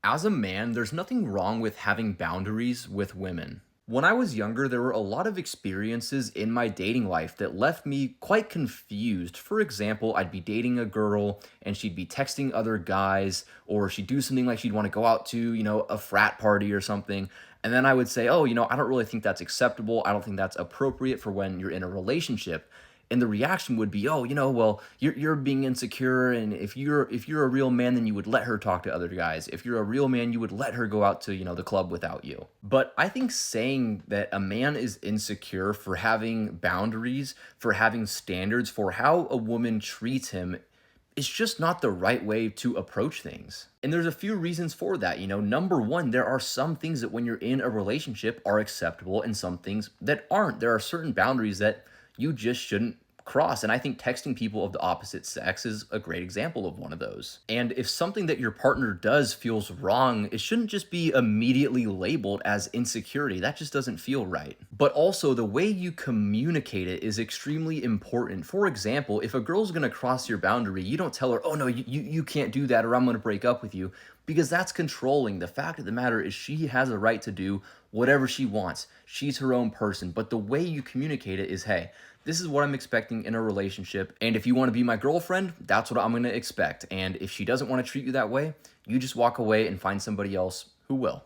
As a man, there's nothing wrong with having boundaries with women. When I was younger, there were a lot of experiences in my dating life that left me quite confused. For example, I'd be dating a girl and she'd be texting other guys, or she'd do something like she'd want to go out to, a frat party or something. And then I would say, oh, I don't really think that's acceptable. I don't think that's appropriate for when you're in a relationship. And the reaction would be, oh, well, you're being insecure, and if you're a real man, then you would let her talk to other guys. If you're a real man, you would let her go out to the club without you. But I think saying that a man is insecure for having boundaries, for having standards, for how a woman treats him, is just not the right way to approach things. And there's a few reasons for that. Number one, there are some things that when you're in a relationship are acceptable and some things that aren't. There are certain boundaries that you just shouldn't cross. And I think texting people of the opposite sex is a great example of one of those. And if something that your partner does feels wrong, it shouldn't just be immediately labeled as insecurity. That just doesn't feel right. But also, the way you communicate it is extremely important. For example, if a girl's gonna cross your boundary, you don't tell her, oh no, you can't do that, or I'm gonna break up with you, because that's controlling. The fact of the matter is, she has a right to do whatever she wants. She's her own person. But the way you communicate it is, hey, this is what I'm expecting in a relationship. And if you want to be my girlfriend, that's what I'm going to expect. And if she doesn't want to treat you that way, you just walk away and find somebody else who will.